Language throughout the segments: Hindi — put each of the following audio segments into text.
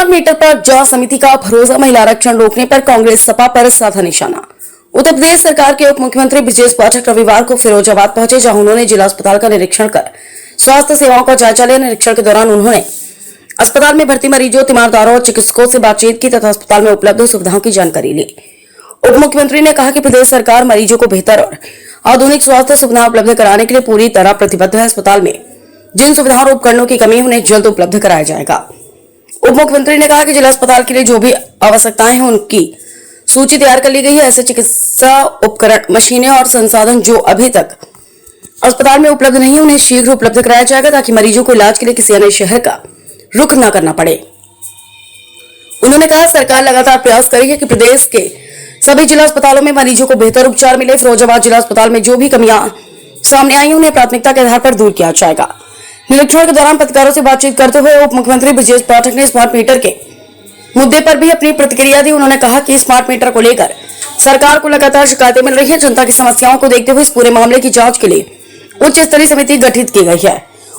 स्मार्ट मीटर पर जांच समिति का भरोसा, महिला आरक्षण रोकने पर कांग्रेस सपा पर साधा निशाना। उत्तर प्रदेश सरकार के उप मुख्यमंत्री ब्रजेश पाठक रविवार को फिरोजाबाद पहुंचे, जहां उन्होंने जिला अस्पताल का निरीक्षण कर स्वास्थ्य सेवाओं का जायजा लिया। निरीक्षण के दौरान उन्होंने अस्पताल में भर्ती मरीजों, तीमारदारों और चिकित्सकों से बातचीत की तथा अस्पताल में उपलब्ध सुविधाओं की जानकारी ली। उप मुख्यमंत्री ने कहा कि प्रदेश सरकार मरीजों को बेहतर और आधुनिक स्वास्थ्य सुविधाएं उपलब्ध कराने के लिए पूरी तरह प्रतिबद्ध है। अस्पताल में जिन सुविधाओं और उपकरणों की कमी है उन्हें जल्द उपलब्ध कराया जाएगा। उप मुख्यमंत्री ने कहा कि जिला अस्पताल के लिए जो भी आवश्यकताएं हैं उनकी सूची तैयार कर ली गई है। ऐसे चिकित्सा उपकरण, मशीनें और संसाधन जो अभी तक अस्पताल में उपलब्ध नहीं है उन्हें शीघ्र उपलब्ध कराया जाएगा, ताकि मरीजों को इलाज के लिए किसी अन्य शहर का रुख न करना पड़े। उन्होंने कहा सरकार लगातार प्रयास करेगी कि प्रदेश के सभी जिला अस्पतालों में मरीजों को बेहतर उपचार मिले। फिरोजाबाद जिला अस्पताल में जो भी कमियां सामने आई उन्हें प्राथमिकता के आधार पर दूर किया जाएगा। निरीक्षण के दौरान पत्रकारों से बातचीत करते हुए उप मुख्यमंत्री ब्रजेश पाठक ने स्मार्ट मीटर के मुद्दे पर भी अपनी प्रतिक्रिया दी। उन्होंने कहा कि स्मार्ट मीटर को लेकर सरकार को लगातार शिकायतें मिल रही है। जनता की समस्याओं को देखते हुए इस पूरे मामले की जांच के लिए उच्च स्तरीय समिति गठित की गई है।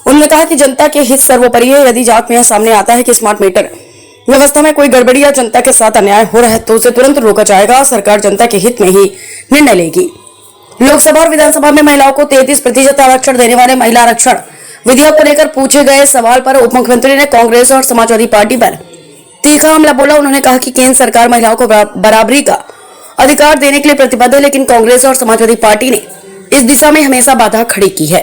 उन्होंने कहा कि जनता के हित सर्वोपरि है। यदि जांच में सामने आता है कि स्मार्ट मीटर व्यवस्था में कोई गड़बड़ी या जनता के साथ अन्याय हो रहा है तो उसे तुरंत रोका जाएगा। सरकार जनता के हित में ही निर्णय लेगी। लोकसभा और विधानसभा में महिलाओं को 33% आरक्षण देने वाले महिला आरक्षण विधेयक को लेकर पूछे गए सवाल पर उप मुख्यमंत्री ने कांग्रेस और समाजवादी पार्टी पर तीखा हमला बोला। उन्होंने कहा कि केंद्र सरकार महिलाओं को बराबरी का अधिकार देने के लिए प्रतिबद्ध है, लेकिन कांग्रेस और समाजवादी पार्टी ने इस दिशा में हमेशा बाधा खड़ी की है।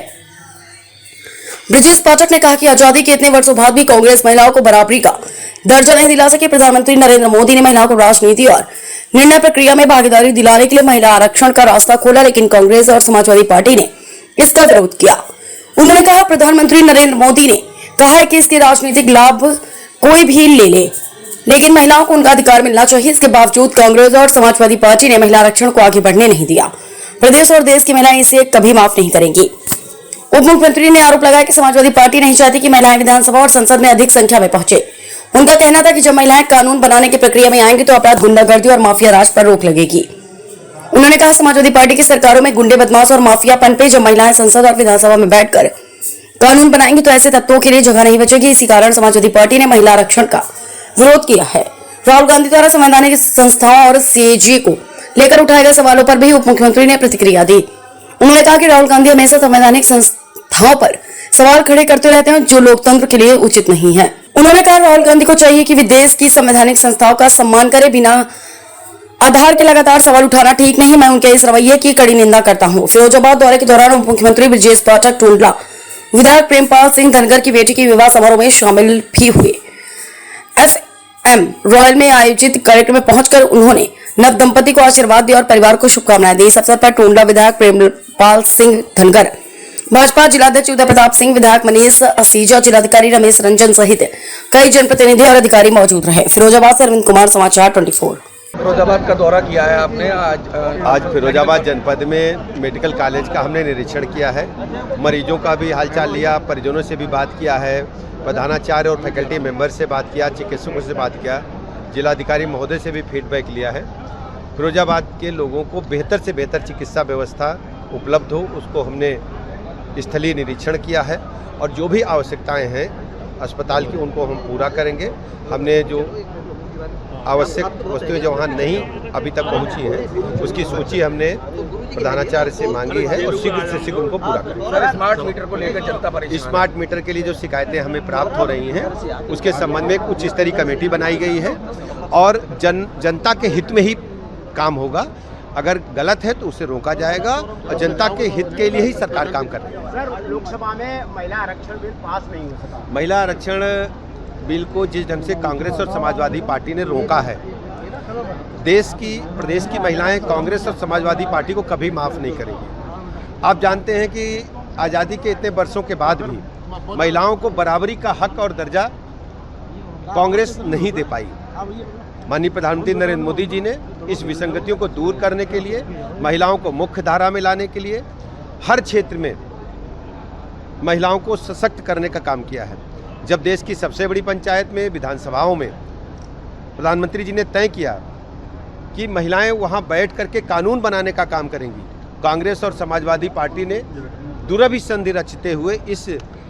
ब्रजेश पाठक ने कहा कि आजादी के इतने वर्षों बाद भी कांग्रेस महिलाओं को बराबरी का दर्जा नहीं दिला सके। प्रधानमंत्री नरेंद्र मोदी ने महिलाओं को राजनीति और निर्णय प्रक्रिया में भागीदारी दिलाने के लिए महिला आरक्षण का रास्ता खोला, लेकिन कांग्रेस और समाजवादी पार्टी ने इसका विरोध किया। उन्होंने कहा प्रधानमंत्री नरेंद्र मोदी ने कहा है कि इसके राजनीतिक लाभ कोई भी ले ले, लेकिन महिलाओं को उनका अधिकार मिलना चाहिए। इसके बावजूद कांग्रेस और समाजवादी पार्टी ने महिला आरक्षण को आगे बढ़ने नहीं दिया। प्रदेश और देश की महिलाएं इसे कभी माफ नहीं करेंगी। उप मुख्यमंत्री ने आरोप लगाया कि समाजवादी पार्टी नहीं चाहती कि महिलाएं विधानसभा और संसद में अधिक संख्या में पहुंचे। उनका कहना था कि जब महिलाएं कानून बनाने की प्रक्रिया में आएंगी तो अपराध, गुंडागर्दी और माफिया राज पर रोक लगेगी। उन्होंने कहा समाजवादी पार्टी की सरकारों में गुंडे, बदमाश और माफिया पनपे। जब महिलाएं संसद और विधानसभा में बैठकर कानून बनाएंगी तो ऐसे तत्वों के लिए जगह नहीं बचेगी। इसी कारण समाजवादी पार्टी ने महिला आरक्षण का विरोध किया है। राहुल गांधी द्वारा संवैधानिक संस्थाओं और सीएजी को लेकर उठाए गए सवालों पर भी उप मुख्यमंत्री ने प्रतिक्रिया दी। उन्होंने कहा कि राहुल गांधी हमेशा संवैधानिक संस्थाओं पर सवाल खड़े करते रहते हैं जो लोकतंत्र के लिए उचित नहीं है। उन्होंने कहा राहुल गांधी को चाहिए कि वे देश की संवैधानिक संस्थाओं का सम्मान करे, बिना आधार के लगातार सवाल उठाना ठीक नहीं। मैं उनके इस रवैये की कड़ी निंदा करता हूं। फिरोजाबाद दौरे के दौरान उप मुख्यमंत्री ब्रजेश पाठक टोंडला विधायक प्रेमपाल सिंह धनगर की बेटी के विवाह समारोह में शामिल भी हुए। FM रॉयल में आयोजित कार्यक्रम में पहुंचकर उन्होंने नव दंपति को आशीर्वाद दिया और परिवार को शुभकामनाएं दी। इस अवसर पर टोंडला विधायक प्रेमपाल सिंह धनगर, भाजपा जिलाध्यक्ष उदय प्रताप सिंह, विधायक मनीष असीजा, जिलाधिकारी रमेश रंजन सहित कई जनप्रतिनिधि और अधिकारी मौजूद रहे। फिरोजाबाद से अरविंद कुमार, समाचार 24। फिरोजाबाद का दौरा किया है आपने आज फिरोजाबाद जनपद में मेडिकल कॉलेज का हमने निरीक्षण किया है। मरीजों का भी हालचाल लिया, परिजनों से भी बात किया है, प्रधानाचार्य और फैकल्टी मेंबर से बात किया, चिकित्सकों से बात किया, जिलाधिकारी महोदय से भी फीडबैक लिया है। फिरोजाबाद के लोगों को बेहतर से बेहतर चिकित्सा व्यवस्था उपलब्ध हो, उसको हमने स्थलीय निरीक्षण किया है और जो भी आवश्यकताएं हैं अस्पताल की उनको हम पूरा करेंगे। हमने जो आवश्यक वस्तुएं जो वहाँ नहीं अभी तक पहुँची हैं उसकी सूची हमने प्रधानाचार्य से मांगी है और शीघ्र से शीघ्र उनको पूरा करेंगे। स्मार्ट मीटर को लेकर जनता परेशान, स्मार्ट मीटर के लिए जो शिकायतें हमें प्राप्त हो रही हैं उसके संबंध में उच्च स्तरीय कमेटी बनाई गई है और जनता के हित में ही काम होगा। अगर गलत है तो उसे रोका जाएगा और जनता के हित के लिए ही सरकार काम कर रही है। सर, लोकसभा में महिला आरक्षण बिल पास नहीं हो सका। महिला आरक्षण बिल को जिस ढंग से कांग्रेस और समाजवादी पार्टी ने रोका है, प्रदेश की महिलाएं कांग्रेस और समाजवादी पार्टी को कभी माफ़ नहीं करेंगी। आप जानते हैं कि आज़ादी के इतने वर्षों के बाद भी महिलाओं को बराबरी का हक और दर्जा कांग्रेस नहीं दे पाई। माननीय प्रधानमंत्री नरेंद्र मोदी जी ने इस विसंगतियों को दूर करने के लिए, महिलाओं को मुख्य धारा में लाने के लिए हर क्षेत्र में महिलाओं को सशक्त करने का काम किया है। जब देश की सबसे बड़ी पंचायत में, विधानसभाओं में प्रधानमंत्री जी ने तय किया कि महिलाएं वहां बैठ करके कानून बनाने का काम करेंगी, कांग्रेस और समाजवादी पार्टी ने दूरभी संधि रचते हुए इस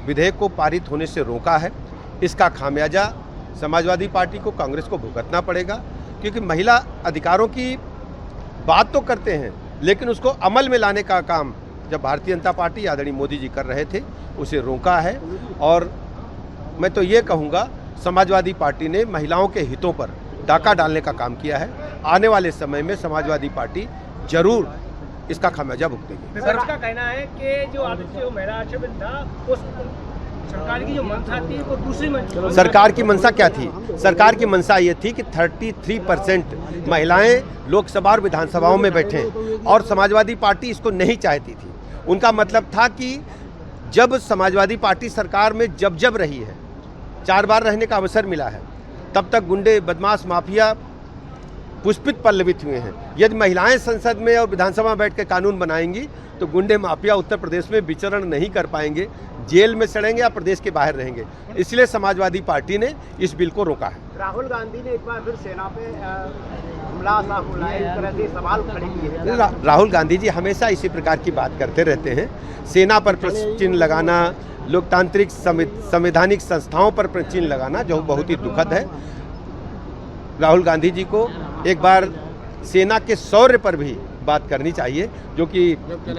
विधेयक को पारित होने से रोका है। इसका खामियाजा समाजवादी पार्टी को, कांग्रेस को भुगतना पड़ेगा, क्योंकि महिला अधिकारों की बात तो करते हैं लेकिन उसको अमल में लाने का काम जब भारतीय जनता पार्टी आदरणीय मोदी जी कर रहे थे उसे रोका है। और मैं तो ये कहूँगा समाजवादी पार्टी ने महिलाओं के हितों पर डाका डालने का काम किया है। आने वाले समय में समाजवादी पार्टी जरूर इसका खामियाजा भुगतेगी। विपक्ष का कहना है कि जो महिला आरक्षण बिल था उस सरकार की जो मंशा थी वो दूसरी मंशा। सरकार की मंशा क्या थी? सरकार की मंशा ये थी कि 33% महिलाएं लोकसभा और विधानसभाओं में बैठें, और समाजवादी पार्टी इसको नहीं चाहती थी। उनका मतलब था कि जब समाजवादी पार्टी सरकार में जब रही है, 4 बार रहने का अवसर मिला है, तब तक गुंडे, बदमाश, माफिया पुष्पित पल्लवित हुए हैं। यदि महिलाएं संसद में और विधानसभा में बैठ के कानून बनाएंगी तो गुंडे, माफिया उत्तर प्रदेश में विचरण नहीं कर पाएंगे, जेल में सड़ेंगे या प्रदेश के बाहर रहेंगे। इसलिए समाजवादी पार्टी ने इस बिल को रोका है। राहुल गांधी ने एक बार फिर सेना पे हमला इस तरह से सवाल खड़े किए हैं। राहुल गांधी जी हमेशा इसी प्रकार की बात करते रहते हैं। सेना पर प्रश्न चिन्ह लगाना, लोकतांत्रिक संवैधानिक संस्थाओं पर प्रश्न चिन्ह लगाना जो बहुत ही दुखद है। राहुल गांधी जी को एक बार सेना के शौर्य पर भी बात करनी चाहिए, जो कि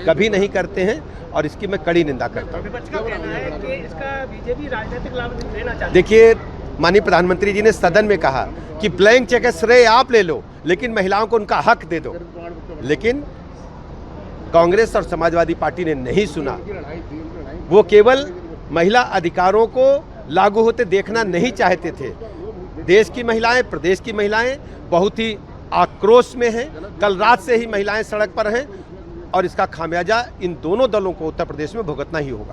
कभी नहीं करते हैं, और इसकी मैं कड़ी निंदा करता हूँ। विपक्ष का कहना है कि इसका बीजेपी राजनीतिक लाभ लेना चाहती है। देखिए, माननीय प्रधानमंत्री जी ने सदन में कहा कि ब्लैंक चेक श्रेय आप ले लो लेकिन महिलाओं को उनका हक दे दो, लेकिन कांग्रेस और समाजवादी पार्टी ने नहीं सुना। वो केवल महिला अधिकारों को लागू होते देखना नहीं चाहते थे। देश की महिलाएं, प्रदेश की महिलाएं बहुत ही आक्रोश में हैं। कल रात से ही महिलाएं सड़क पर हैं, और इसका खामियाजा इन दोनों दलों को उत्तर प्रदेश में भुगतना ही होगा।